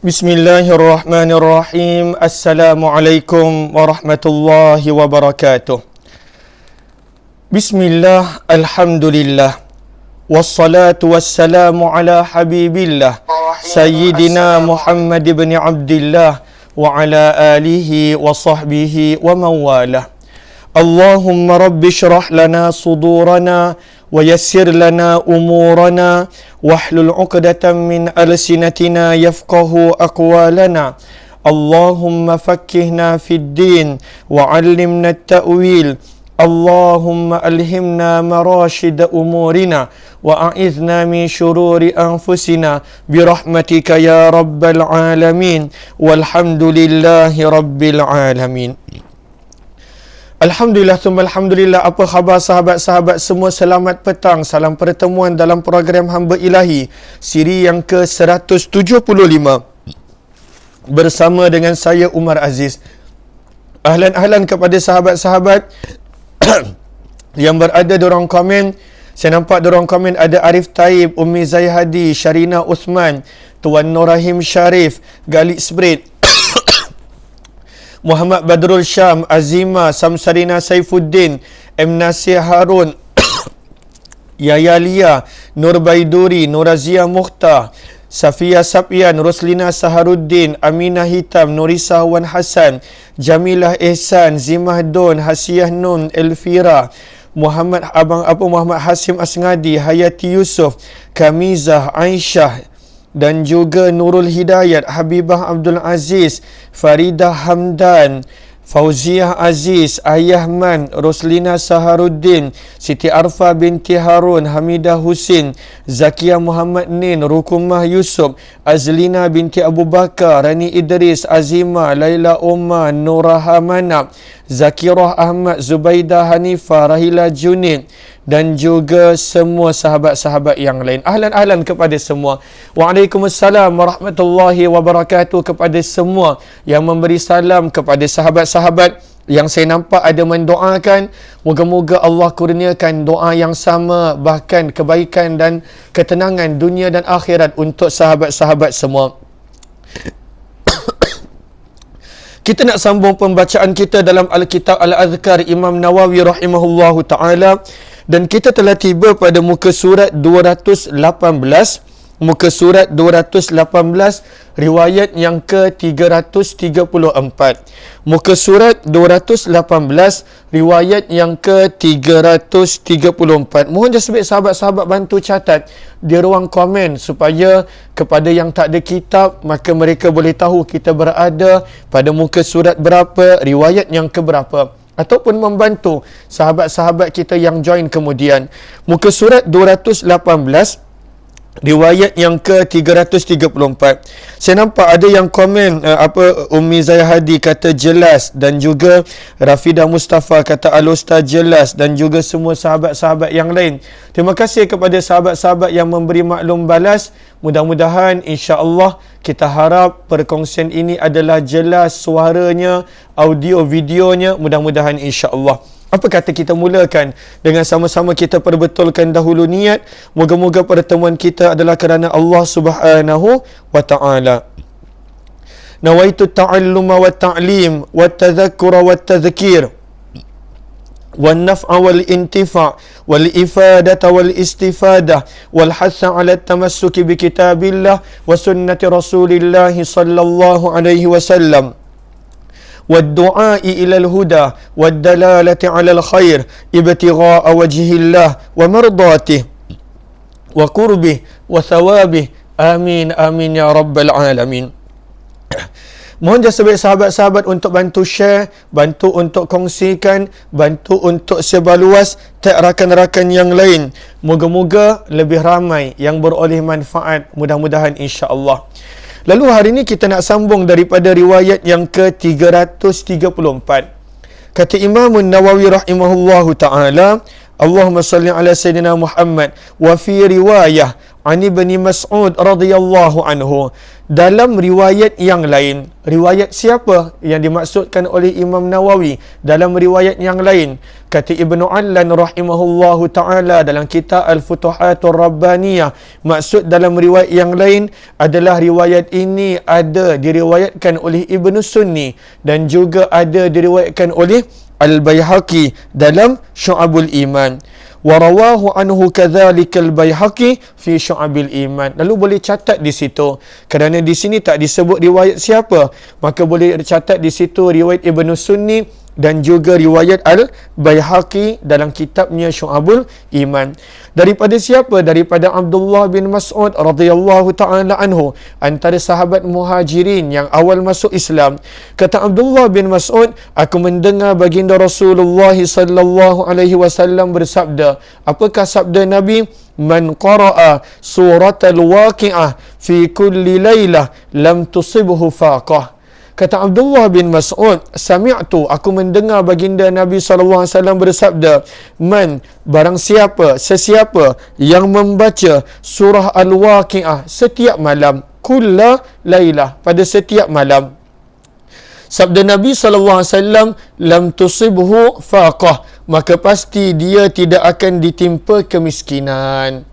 Bismillahirrahmanirrahim. Assalamualaikum warahmatullahi wabarakatuh. Bismillah, alhamdulillah. Wassalatu wassalamu ala habibillah Sayyidina Muhammad ibn Abdillah wa ala alihi wa sahbihi wa mawalah. Allahumma rabbi syrah lana sudurana wa yassir lana umurana wahlul 'uqdatam min alsinatina yafqahu aqwalana. Allahumma fakkihna fid din wa 'allimna at-ta'wil. Allahumma alhimna marashid umurina wa a'idhna min syururi anfusina birahmatika ya rabbal alamin walhamdulillahi rabbil alamin. Alhamdulillah, alhamdulillah. Apa khabar sahabat-sahabat semua? Selamat petang. Salam pertemuan dalam program Hamba Ilahi siri yang ke-175 bersama dengan saya Umar Aziz. Ahlan kepada sahabat-sahabat yang berada di ruang komen. Saya nampak di ruang komen ada Arif Taib, Ummi Zaihadi, Syarina Uthman, Tuan Norahim Sharif, Galik Sbrit, Muhammad Badrul Syam, Azima, Samsarina Saifuddin, M. Nasir Harun, Yaya Lia, Nur Baiduri, Nurazia Mukhtar, Safia Sapian, Roslina Saharuddin, Aminah Hitam, Nurisa Wan Hassan, Jamilah Ehsan, Zimah Don, Hasiyah Nun, Elvira, Muhammad Muhammad Hasim Asngadi, Hayati Yusof, Kamizah, Aisyah, dan juga Nurul Hidayat, Habibah Abdul Aziz, Faridah Hamdan, Fauziah Aziz, Ayahman, Roslina Saharuddin, Siti Arfa binti Harun, Hamidah Husin, Zakia Muhammad Nin, Rukumah Yusuf, Azlina binti Abu Bakar, Rani Idris, Azima, Laila Umar, Nuraha Manab, Zakirah Ahmad, Zubaidah Hanifah, Rahila Junid, dan juga semua sahabat-sahabat yang lain. Ahlan kepada semua. Waalaikumsalam warahmatullahi wabarakatuh kepada semua yang memberi salam kepada sahabat-sahabat yang saya nampak ada mendoakan. Moga-moga Allah kurniakan doa yang sama, bahkan kebaikan dan ketenangan dunia dan akhirat untuk sahabat-sahabat semua. Kita nak sambung pembacaan kita dalam Al-Kitab Al-Adhkar Imam Nawawi rahimahullahu ta'ala. Dan kita telah tiba pada muka surat 218. Muka surat 218, riwayat yang ke-334. Muka surat 218, riwayat yang ke-334. Mohon jasbik sahabat-sahabat bantu catat di ruang komen supaya kepada yang tak ada kitab, maka mereka boleh tahu kita berada pada muka surat berapa, riwayat yang keberapa, ataupun membantu sahabat-sahabat kita yang join kemudian. Muka surat 218, riwayat yang ke-334. Saya nampak ada yang komen Ummi Zaihadi kata jelas, dan juga Rafidah Mustafa kata Al-Ustaz jelas, dan juga semua sahabat-sahabat yang lain. Terima kasih kepada sahabat-sahabat yang memberi maklum balas. Mudah-mudahan insya-Allah kita harap perkongsian ini adalah jelas suaranya, audio videonya, mudah-mudahan insya-Allah. Apa kata kita mulakan dengan sama-sama kita perbetulkan dahulu niat. Moga-moga pertemuan kita adalah kerana Allah Subhanahu wa ta'ala. Nawaitu ta'alluma wa ta'lim wa tadhakkura wa tadhkir wal naf'a wal intifa' wal ifadata wal istifadah wal hatha 'ala at-tamassuki bi kitabillah wa sunnati Rasulillah sallallahu alaihi wasallam والدعاء إلى الهدى والدلالة على الخير ابتغاء وجه الله ومرضاته وقربه وثوابه آمين آمين يا رب العالمين. Mohon jasbik sahabat-sahabat untuk bantu share, bantu untuk kongsikan, bantu untuk sebar luas tag rakan-rakan yang lain. Moga-moga lebih ramai yang beroleh manfaat, mudah-mudahan insya-Allah. Lalu hari ini kita nak sambung daripada riwayat yang ke-334. Kata Imam Nawawi rahimahullahu ta'ala, Allahumma salli ala Sayyidina Muhammad, wa fi riwayah an Ibni Mas'ud radhiyallahu anhu. Dalam riwayat yang lain, riwayat siapa yang dimaksudkan oleh Imam Nawawi? Dalam riwayat yang lain Kata Ibnu Allan rahimahullahu ta'ala dalam kitab Al-Futuhatur Rabbaniyah, maksud dalam riwayat yang lain adalah riwayat ini ada diriwayatkan oleh Ibnu Sunni dan juga ada diriwayatkan oleh Al-Baihaqi dalam Syu'abul Iman. Warawahu anhu kadzalika al-Baihaqi fi Syu'abil Iman. Lalu boleh catat di situ. Kerana di sini tak disebut riwayat siapa, maka boleh catat di situ riwayat Ibnu Sunni dan juga riwayat Al-Baihaqi dalam kitabnya Syu'abul Iman. Daripada siapa? Daripada Abdullah bin Mas'ud radhiyallahu ta'ala anhu, antara sahabat muhajirin yang awal masuk Islam. Kata Abdullah bin Mas'ud, aku mendengar baginda Rasulullah sallallahu alaihi wasallam bersabda. Apakah sabda Nabi? Man qara'a suratal waqi'ah fi kulli laylah lam tusibhu faqah. Kata Abdullah bin Mas'ud, sami'tu, aku mendengar baginda Nabi SAW bersabda, man, barang siapa, sesiapa yang membaca surah Al-Waqi'ah setiap malam, kulla laylah, pada setiap malam. Sabda Nabi SAW, lam tusibhu faqah, maka pasti dia tidak akan ditimpa kemiskinan.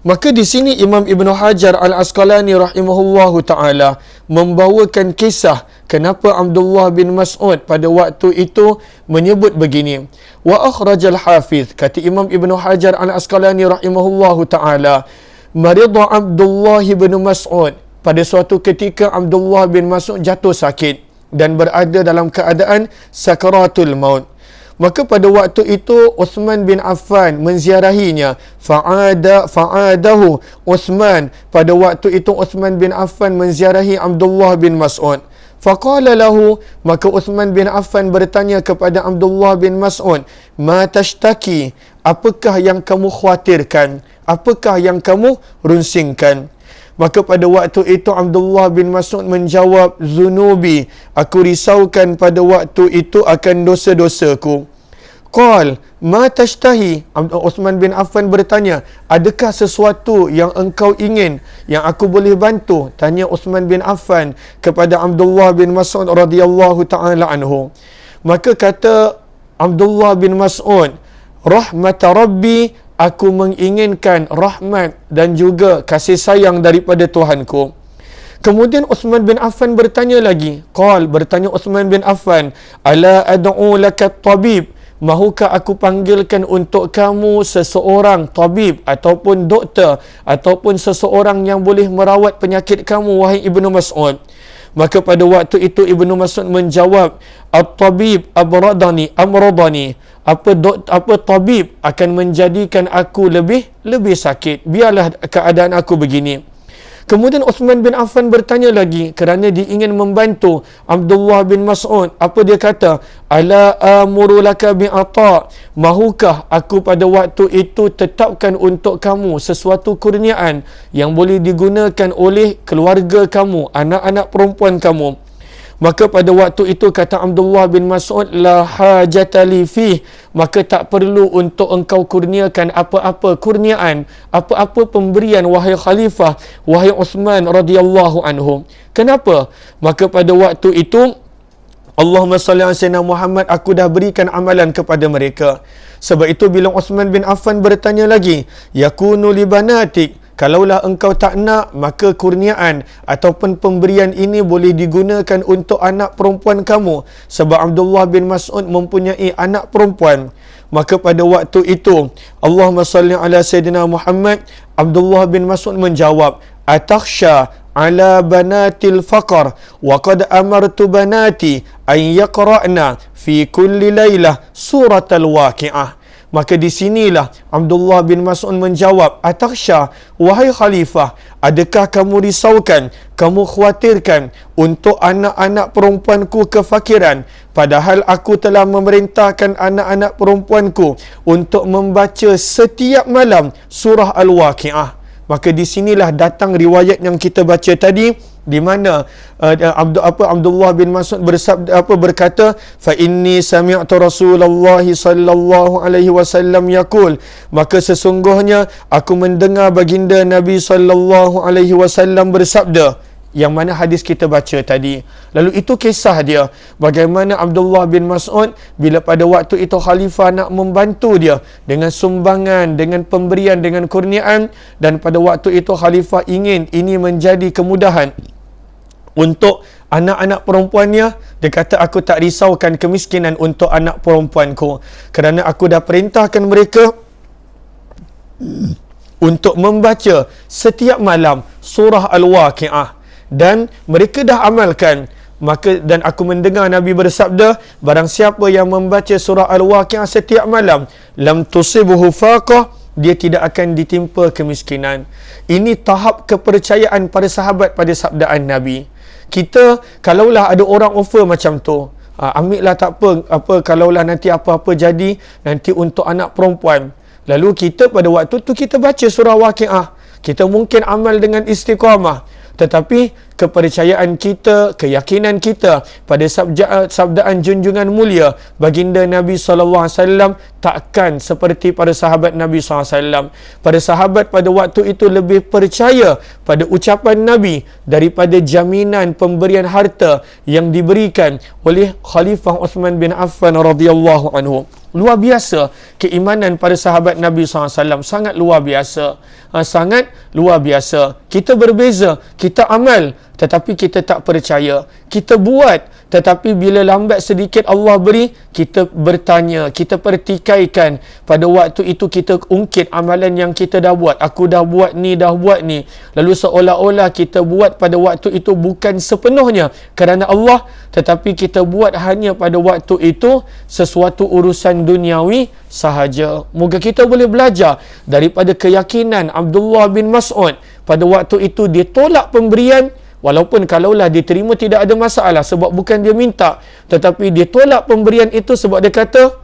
Maka di sini Imam Ibn Hajar Al-Asqalani rahimahullahu ta'ala membawakan kisah kenapa Abdullah bin Mas'ud pada waktu itu menyebut begini. Wa akhrajal hafiz, kata Imam Ibn Hajar Al-Asqalani rahimahullahu ta'ala, marida Abdullah bin Mas'ud, pada suatu ketika Abdullah bin Mas'ud jatuh sakit dan berada dalam keadaan sakaratul maut. Maka pada waktu itu Uthman bin Affan menziarahinya. Fa'adahu Uthman, pada waktu itu Uthman bin Affan menziarahi Abdullah bin Mas'ud. Faqala lahu, maka Uthman bin Affan bertanya kepada Abdullah bin Mas'ud, ma tashtaki, apakah yang kamu khawatirkan, apakah yang kamu runsingkan? Maka pada waktu itu Abdullah bin Mas'ud menjawab, zunubi, aku risaukan pada waktu itu akan dosa-dosaku. Qal, ma tashtahi, Uthman bin Affan bertanya, adakah sesuatu yang engkau ingin yang aku boleh bantu? Tanya Uthman bin Affan kepada Abdullah bin Mas'ud radhiyallahu ta'ala anhu. Maka kata Abdullah bin Mas'ud, rahmat Rabbi, aku menginginkan rahmat dan juga kasih sayang daripada Tuhanku. Kemudian Uthman bin Affan bertanya lagi. Qal, bertanya Uthman bin Affan, ala ad'u laka tabib, mahukah aku panggilkan untuk kamu seseorang tabib ataupun doktor ataupun seseorang yang boleh merawat penyakit kamu, wahai Ibnu Mas'ud? Maka pada waktu itu Ibnu Mas'ud menjawab, at-tabib amradani, apa tabib akan menjadikan aku lebih sakit, biarlah keadaan aku begini. Kemudian Uthman bin Affan bertanya lagi kerana dia ingin membantu Abdullah bin Mas'ud. Apa dia kata? Ala amuru laka bi'ata, mahukah aku pada waktu itu tetapkan untuk kamu sesuatu kurniaan yang boleh digunakan oleh keluarga kamu, anak-anak perempuan kamu? Maka pada waktu itu kata Abdullah bin Mas'ud, la hajata li fih, maka tak perlu untuk engkau kurniakan apa-apa kurniaan, apa-apa pemberian, wahai khalifah, wahai Uthman radhiyallahu anhu. Kenapa? Maka pada waktu itu Allahumma salli ala sayyidina Muhammad, aku dah berikan amalan kepada mereka. Sebab itu bila Uthman bin Affan bertanya lagi, yakunu li banatik, kalaulah engkau tak nak, maka kurniaan ataupun pemberian ini boleh digunakan untuk anak perempuan kamu. Sebab Abdullah bin Mas'ud mempunyai anak perempuan. Maka pada waktu itu Allahumma salli ala sayyidina Muhammad, Abdullah bin Mas'ud menjawab, atakhsha ala banatil faqr wa qad amartu banati an yaqra'na fi kulli laylah suratal waqi'ah. Maka di sinilah Abdullah bin Mas'ud menjawab, atakhsha, wahai khalifah, adakah kamu risaukan, kamu khawatirkan untuk anak-anak perempuanku kefakiran, padahal aku telah memerintahkan anak-anak perempuanku untuk membaca setiap malam surah Al-Waqi'ah. Maka di sinilah datang riwayat yang kita baca tadi, di mana Abdullah bin Mas'ud berkata, fa inni sami'tu Rasulullah sallallahu alaihi wasallam yaqul, maka sesungguhnya aku mendengar baginda Nabi sallallahu alaihi wasallam bersabda, yang mana hadis kita baca tadi. Lalu itu kisah dia, bagaimana Abdullah bin Mas'ud bila pada waktu itu khalifah nak membantu dia dengan sumbangan, dengan pemberian, dengan kurniaan, dan pada waktu itu khalifah ingin ini menjadi kemudahan untuk anak-anak perempuannya. Dia kata, aku tak risaukan kemiskinan untuk anak perempuanku, kerana aku dah perintahkan mereka untuk membaca setiap malam surah Al-Waqi'ah, dan mereka dah amalkan. Maka dan aku mendengar Nabi bersabda, barang siapa yang membaca surah Al-Waqi'ah setiap malam, lam tusibuhu faqah, dia tidak akan ditimpa kemiskinan. Ini tahap kepercayaan para sahabat pada sabdaan Nabi. Kita kalaulah ada orang offer macam tu, ambil lah, tak apa kalaulah nanti apa-apa jadi nanti untuk anak perempuan. Lalu kita pada waktu tu kita baca surah Waqi'ah, kita mungkin amal dengan istiqamah, tetapi kepercayaan kita, keyakinan kita pada sabdaan junjungan mulia baginda Nabi SAW takkan seperti para sahabat Nabi SAW. Para sahabat pada waktu itu lebih percaya pada ucapan Nabi daripada jaminan pemberian harta yang diberikan oleh Khalifah Uthman bin Affan radhiyallahu anhu. Luar biasa keimanan para sahabat Nabi SAW, sangat luar biasa. Sangat luar biasa. Kita berbeza, kita amal tetapi kita tak percaya. Kita buat tetapi bila lambat sedikit Allah beri, kita bertanya, kita pertikaikan. Pada waktu itu kita ungkit amalan yang kita dah buat. Aku dah buat ni, dah buat ni. Lalu seolah-olah kita buat pada waktu itu bukan sepenuhnya kerana Allah, tetapi kita buat hanya pada waktu itu sesuatu urusan duniawi sahaja. Moga kita boleh belajar daripada keyakinan Abdullah bin Mas'ud. Pada waktu itu dia tolak pemberian, walaupun kalaulah diterima tidak ada masalah sebab bukan dia minta, tetapi dia tolak pemberian itu sebab dia kata,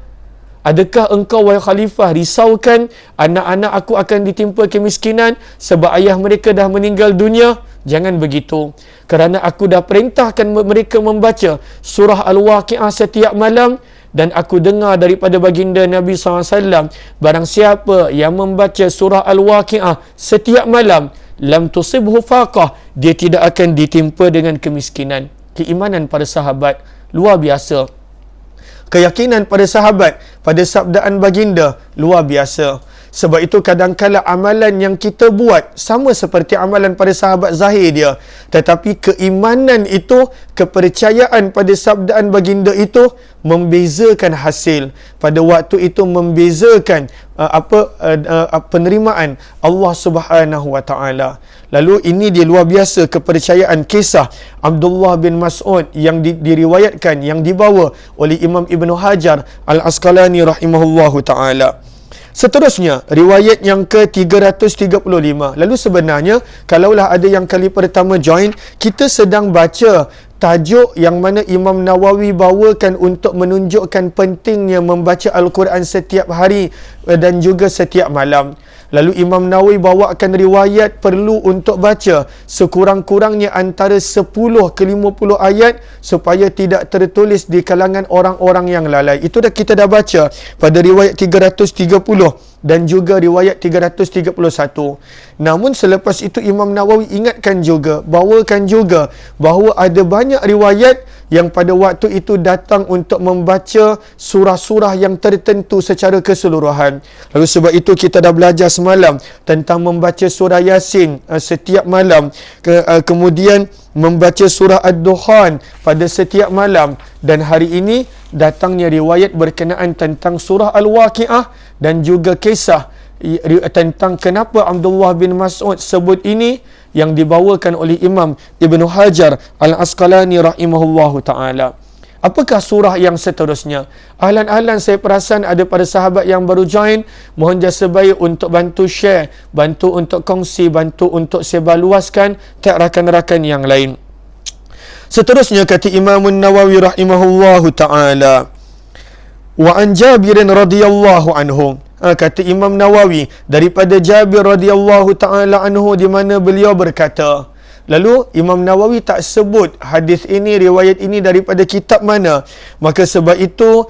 adakah engkau wahai khalifah risaukan anak-anak aku akan ditimpa kemiskinan sebab ayah mereka dah meninggal dunia? Jangan begitu, kerana aku dah perintahkan mereka membaca surah Al-Waqi'ah setiap malam, dan aku dengar daripada baginda Nabi SAW, barang siapa yang membaca surah Al-Waqi'ah setiap malam, lam tusibhu faqah, dia tidak akan ditimpa dengan kemiskinan. Keimanan para sahabat luar biasa. Keyakinan para sahabat pada sabdaan baginda luar biasa. Sebab itu kadang-kala amalan yang kita buat sama seperti amalan pada sahabat zahir dia, tetapi keimanan itu, kepercayaan pada sabdaan baginda itu membezakan hasil. Pada waktu itu membezakan penerimaan Allah Subhanahu wa taala. Lalu ini dia luar biasa kepercayaan kisah Abdullah bin Mas'ud yang diriwayatkan, yang dibawa oleh Imam Ibn Hajar Al-Asqalani rahimahullahu taala. Seterusnya, riwayat yang ke-335. Lalu sebenarnya, kalaulah ada yang kali pertama join, kita sedang baca tajuk yang mana Imam Nawawi bawakan untuk menunjukkan pentingnya membaca Al-Quran setiap hari dan juga setiap malam. Lalu Imam Nawawi bawakan riwayat perlu untuk baca sekurang-kurangnya antara 10 ke 50 ayat supaya tidak tertulis di kalangan orang-orang yang lalai. Itu kita dah baca pada riwayat 330 dan juga riwayat 331. Namun selepas itu Imam Nawawi ingatkan juga, bawakan juga bahawa ada banyak riwayat yang pada waktu itu datang untuk membaca surah-surah yang tertentu secara keseluruhan. Lalu sebab itu kita dah belajar semalam tentang membaca surah Yasin setiap malam, kemudian membaca surah Ad-Dukhan pada setiap malam, dan hari ini datangnya riwayat berkenaan tentang surah Al-Waqi'ah dan juga kisah tentang kenapa Abdullah bin Mas'ud sebut ini yang dibawakan oleh Imam Ibn Hajar Al-Asqalani rahimahullahu ta'ala. Apakah surah yang seterusnya? Ahlan-ahlan, saya perasan ada para sahabat yang baru join. Mohon jasa baik untuk bantu share, bantu untuk kongsi, bantu untuk sebarluaskan ke rakan-rakan yang lain. Seterusnya kata Imam Nawawi rahimahullahu ta'ala, wa an Jabirin radhiyallahu anhu. Kata Imam Nawawi daripada Jabir radhiyallahu ta'ala anhu, di mana beliau berkata, lalu Imam Nawawi tak sebut hadis ini, riwayat ini daripada kitab mana. Maka sebab itu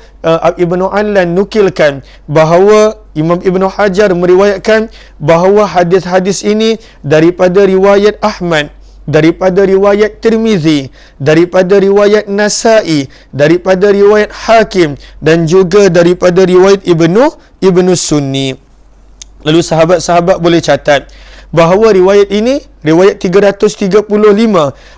Ibnu Allan nukilkan bahawa Imam Ibn Hajar meriwayatkan bahawa hadis-hadis ini daripada riwayat Ahmad daripada riwayat Tirmizi, daripada riwayat Nasa'i, daripada riwayat Hakim dan juga daripada riwayat Ibnu Sunni. Lalu sahabat-sahabat boleh catat bahawa riwayat ini, riwayat 335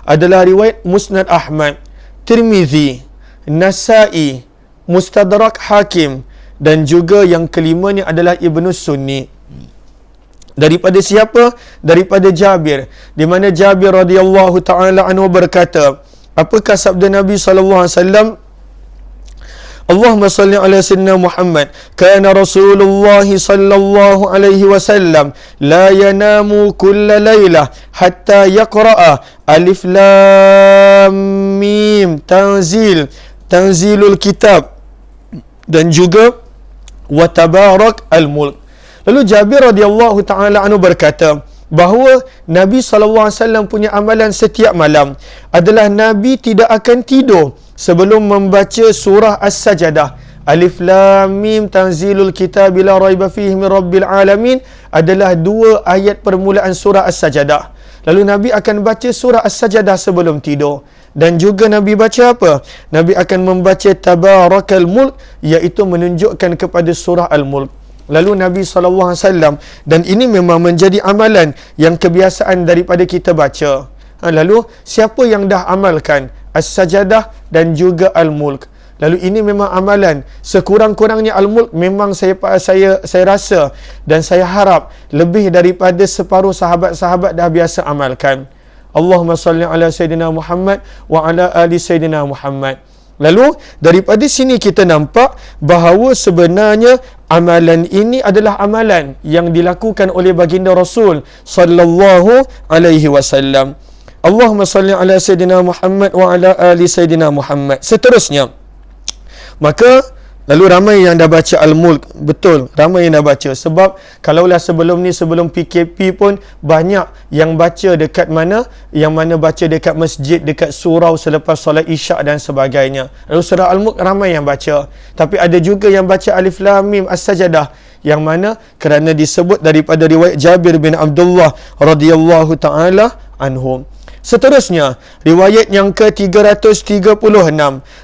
adalah riwayat Musnad Ahmad, Tirmizi, Nasa'i, Mustadrak Hakim dan juga yang kelimanya adalah Ibnu Sunni. Daripada siapa? Daripada Jabir, di mana Jabir radhiyallahu taala anhu berkata, apakah sabda Nabi sallallahu alaihi wasallam? Allahumma salli ala sayyidina Muhammad, kana Rasulullah sallallahu alaihi wasallam la yanamu kulla lailah hatta yaqra'a alif lam mim tanzilul kitab dan juga wa tabarak al-mulk. Lalu Jabir radhiyallahu taala anhu berkata bahawa Nabi SAW punya amalan setiap malam adalah Nabi tidak akan tidur sebelum membaca surah As-Sajdah. Alif Lam Mim Tanzilul Kitab la raiba fihi min Rabbil Alamin adalah dua ayat permulaan surah As-Sajdah. Lalu Nabi akan baca surah As-Sajdah sebelum tidur. Dan juga Nabi baca apa? Nabi akan membaca Tabarakal Mulk, iaitu menunjukkan kepada surah Al-Mulk. Lalu Nabi SAW, dan ini memang menjadi amalan yang kebiasaan daripada kita baca. Lalu siapa yang dah amalkan As-Sajdah dan juga Al-Mulk? Lalu ini memang amalan. Sekurang-kurangnya Al-Mulk memang saya rasa dan saya harap lebih daripada separuh sahabat-sahabat dah biasa amalkan. Allahumma salli ala Sayyidina Muhammad wa ala ali Sayyidina Muhammad. Lalu daripada sini kita nampak bahawa sebenarnya amalan ini adalah amalan yang dilakukan oleh baginda Rasul sallallahu alaihi wasallam. Allahumma salli ala Sayyidina Muhammad wa ala ali Sayyidina Muhammad. Seterusnya, maka lalu ramai yang dah baca Al-Mulk. Betul, ramai yang dah baca. Sebab kalaulah sebelum ni, sebelum PKP pun banyak yang baca dekat mana? Yang mana baca dekat masjid, dekat surau selepas solat Isyak dan sebagainya. Lalu surah Al-Mulk ramai yang baca. Tapi ada juga yang baca Alif Lam Mim As-Sajdah, yang mana kerana disebut daripada riwayat Jabir bin Abdullah radhiyallahu taala anhum. Seterusnya, riwayat yang ke-336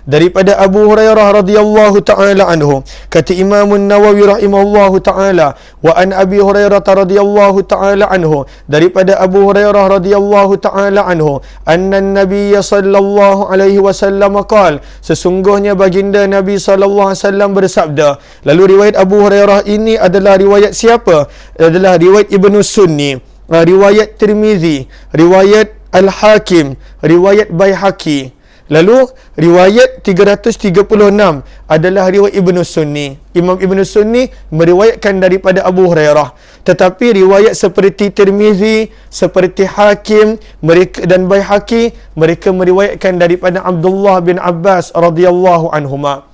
daripada Abu Hurairah radhiyallahu taala anhu. Kata Imam Nawawi rahimahullahu taala, wa an Abi Hurairah radhiyallahu taala anhu, daripada Abu Hurairah radhiyallahu taala anhu, anna Nabiy sallallahu alaihi wasallam qala, sesungguhnya baginda Nabi sallallahu alaihi wasallam bersabda. Lalu riwayat Abu Hurairah ini adalah riwayat siapa? Adalah riwayat Ibnu Sunni, riwayat Tirmizi, riwayat Al-Hakim, riwayat Baihaqi. Lalu riwayat 336 adalah riwayat Ibnu Sunni. Imam Ibnu Sunni meriwayatkan daripada Abu Hurairah. Tetapi riwayat seperti Tirmizi, seperti Hakim mereka dan Baihaqi, mereka meriwayatkan daripada Abdullah bin Abbas radhiyallahu anhuma.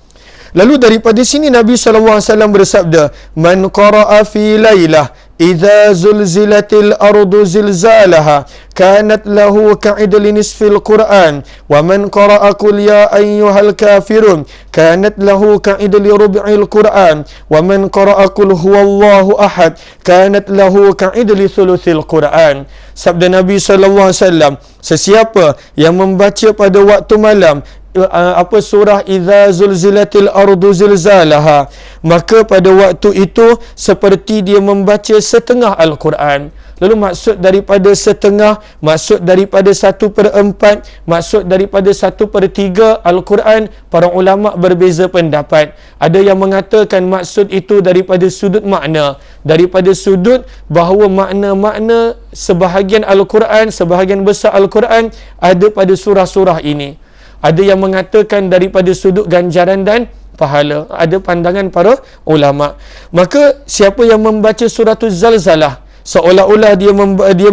Lalu daripada sini Nabi SAW bersabda, man qara'a fi lailah idza zulzilatil ardu zilzalaha kanat lahu ka'idli nisfil Qur'an wa man qara'a qul ya ayyuhal kafirun kanat lahu ka'idli rub'il Qur'an wa man qara'a qul huwallahu ahad kanat lahu ka'idli thuluthil Qur'an. Sabda Nabi SAW, sesiapa yang membaca pada waktu malam surah Idza Zulzilatil Ardu Zilzalaha, maka pada waktu itu seperti dia membaca setengah Al-Quran. Lalu maksud daripada setengah, maksud daripada 1/4, maksud daripada 1/3 Al-Quran, para ulama berbeza pendapat. Ada yang mengatakan maksud itu daripada sudut makna, daripada sudut bahawa makna-makna sebahagian Al-Quran, sebahagian besar Al-Quran ada pada surah-surah ini. Ada yang mengatakan daripada sudut ganjaran dan pahala. Ada pandangan para ulama. Maka siapa yang membaca suratul Zalzalah, seolah-olah dia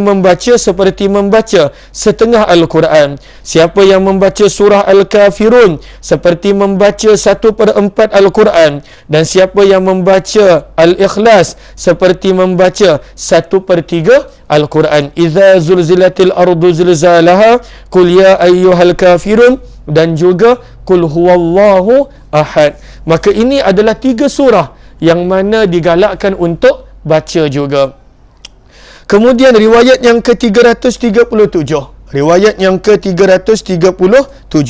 membaca seperti membaca setengah Al-Quran. Siapa yang membaca surah Al-Kafirun seperti membaca 1/4 Al-Quran. Dan siapa yang membaca Al-Ikhlas seperti membaca 1/3 Al-Quran. Idza zulzilatil ardu zilzalaha qul ya ayyuhal kafirun dan juga qul huwallahu ahad. Maka ini adalah 3 surah yang mana digalakkan untuk baca juga. Kemudian riwayat yang ke-337, Riwayat yang ke-337.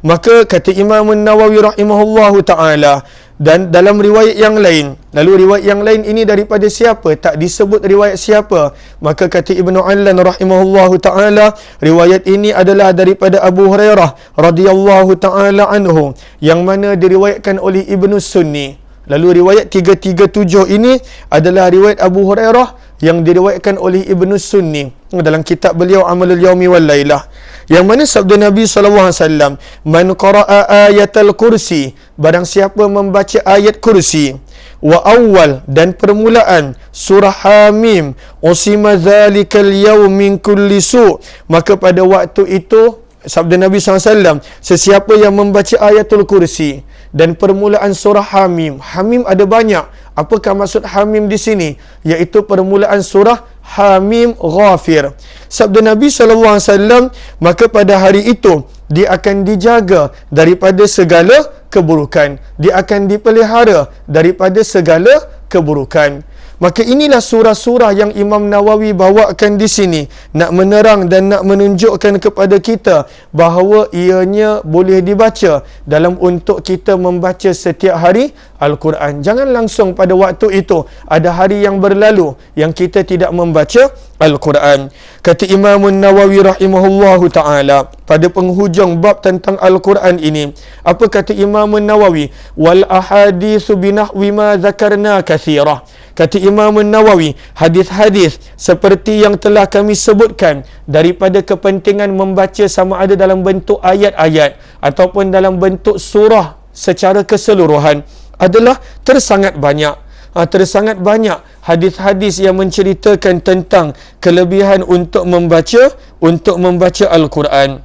Maka kata Imam Nawawi rahimahullahu ta'ala, dan dalam riwayat yang lain, lalu riwayat yang lain ini daripada siapa? Tak disebut riwayat siapa. Maka kata Ibnu Allan rahimahullahu ta'ala, riwayat ini adalah daripada Abu Hurairah radhiyallahu ta'ala anhu, yang mana diriwayatkan oleh Ibnu Sunni. Lalu riwayat 337 ini adalah riwayat Abu Hurairah yang diriwayatkan oleh Ibnu Sunni dalam kitab beliau Amalul Yaumi wal Lailah, yang mana sabda Nabi SAW, man qara'a ayatal kursi, barang siapa membaca ayat kursi, wa awal, dan permulaan surah Hamim, usima dzalikal yaum min kulli su', maka pada waktu itu sabda Nabi SAW, sesiapa yang membaca ayatul kursi dan permulaan surah Hamim. Hamim ada banyak. Apakah maksud Hamim di sini? Iaitu permulaan surah Hamim Ghafir. Sabda Nabi SAW, maka pada hari itu dia akan dijaga daripada segala keburukan. Dia akan dipelihara daripada segala keburukan. Maka inilah surah-surah yang Imam Nawawi bawakan di sini, nak menerang dan nak menunjukkan kepada kita bahawa ianya boleh dibaca dalam untuk kita membaca setiap hari Al-Quran. Jangan langsung pada waktu itu ada hari yang berlalu yang kita tidak membaca Al-Quran. Kata Imam Nawawi rahimahullahu ta'ala pada penghujung bab tentang Al-Quran ini, apa kata Imam Nawawi? Wal ahadithu binahwi ma zakarna kathirah. Kata Imam Nawawi, hadis-hadis seperti yang telah kami sebutkan daripada kepentingan membaca sama ada dalam bentuk ayat-ayat ataupun dalam bentuk surah secara keseluruhan adalah tersangat banyak. Tersangat banyak hadis-hadis yang menceritakan tentang kelebihan untuk membaca Al-Quran.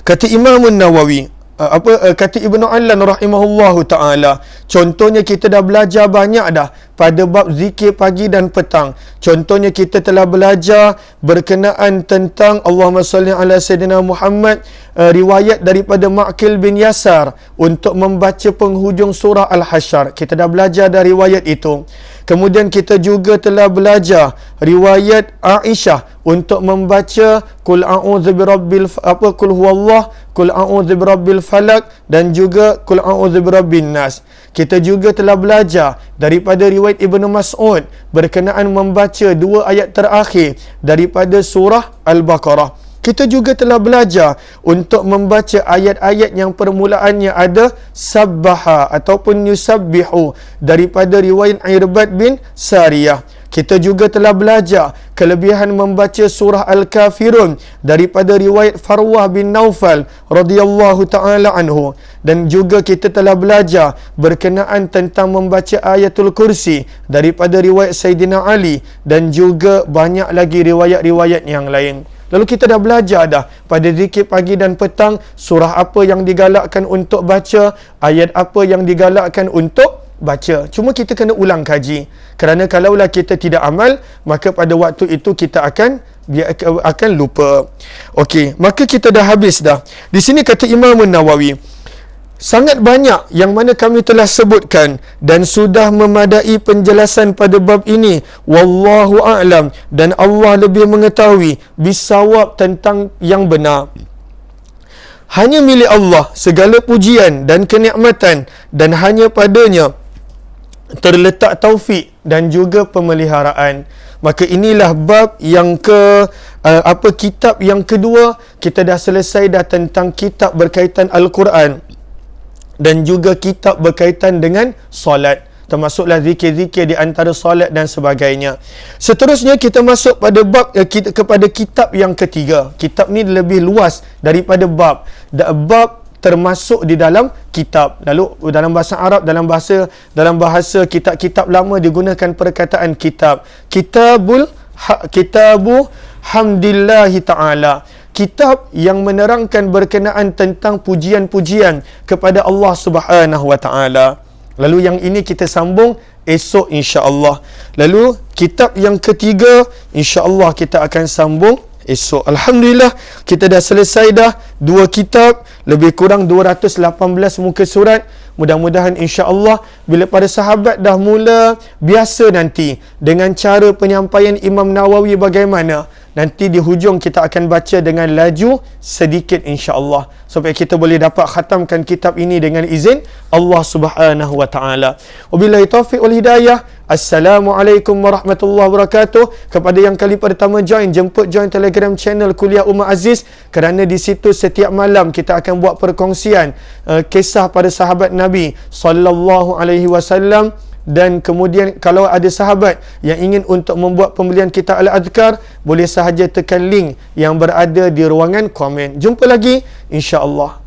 Kata Imam Nawawi, kata Ibnu Allan rahimahullahu ta'ala, contohnya kita dah belajar banyak dah pada bab zikir pagi dan petang. Contohnya kita telah belajar berkenaan tentang Allahumma salli ala Sayyidina Muhammad, riwayat daripada Ma'qil bin Yasar untuk membaca penghujung surah Al-Hasyr. Kita dah belajar dari riwayat itu. Kemudian kita juga telah belajar riwayat Aisyah untuk membaca Qul a'udzu birabbil Qul huwallah, Qul a'udzu birabbil falaq, dan juga Qul a'udzu birabbin nas. Kita juga telah belajar daripada riwayat Ibnu Mas'ud berkenaan membaca dua ayat terakhir daripada surah Al-Baqarah. Kita juga telah belajar untuk membaca ayat-ayat yang permulaannya ada sabbaha ataupun yusabbihu daripada riwayat Irbad bin Sariyah. Kita juga telah belajar kelebihan membaca surah Al-Kafirun daripada riwayat Farwah bin Naufal radhiyallahu ta'ala anhu. Dan juga kita telah belajar berkenaan tentang membaca ayatul kursi daripada riwayat Sayyidina Ali, dan juga banyak lagi riwayat-riwayat yang lain. Lalu kita dah belajar dah pada zikir pagi dan petang, surah apa yang digalakkan untuk baca, ayat apa yang digalakkan untuk baca. Cuma kita kena ulang kaji. Kerana kalaulah kita tidak amal, maka pada waktu itu kita akan lupa. Okey, maka kita dah habis dah. Di sini kata Imam Nawawi, sangat banyak yang mana kami telah sebutkan dan sudah memadai penjelasan pada bab ini. Wallahu a'lam, dan Allah lebih mengetahui bisawab tentang yang benar. Hanya milik Allah segala pujian dan kenikmatan, dan hanya padanya terletak taufik dan juga pemeliharaan. Maka inilah bab yang kitab yang kedua. Kita dah selesai dah tentang kitab berkaitan Al-Quran dan juga kitab berkaitan dengan solat, termasuklah zikir-zikir di antara solat dan sebagainya. Seterusnya kita masuk pada bab kepada kitab yang ketiga. Kitab ni lebih luas daripada bab. Bab termasuk di dalam kitab. Lalu dalam bahasa Arab, dalam bahasa kitab-kitab lama digunakan perkataan kitab. Kitabu hamdillahi ta'ala. Kitab yang menerangkan berkenaan tentang pujian-pujian kepada Allah Subhanahu wa taala. Lalu yang ini kita sambung esok insya-Allah. Lalu kitab yang ketiga insya-Allah kita akan sambung esok. Alhamdulillah kita dah selesai dah dua kitab, lebih kurang 218 muka surat. Mudah-mudahan insya-Allah bila para sahabat dah mula biasa nanti dengan cara penyampaian Imam Nawawi bagaimana, Nanti di hujung kita akan baca dengan laju sedikit insya-Allah supaya kita boleh dapat khatamkan kitab ini dengan izin Allah Subhanahu wa taala. Wabillahi taufiq wal hidayah. Assalamualaikum warahmatullahi wabarakatuh. Kepada yang kali pertama jemput join Telegram channel Kuliah Umar Aziz, kerana di situ setiap malam kita akan buat perkongsian kisah para sahabat Nabi sallallahu alaihi wasallam. Dan kemudian kalau ada sahabat yang ingin untuk membuat pembelian kitab Al-Adhkar, boleh sahaja tekan link yang berada di ruangan komen. Jumpa lagi insya-Allah.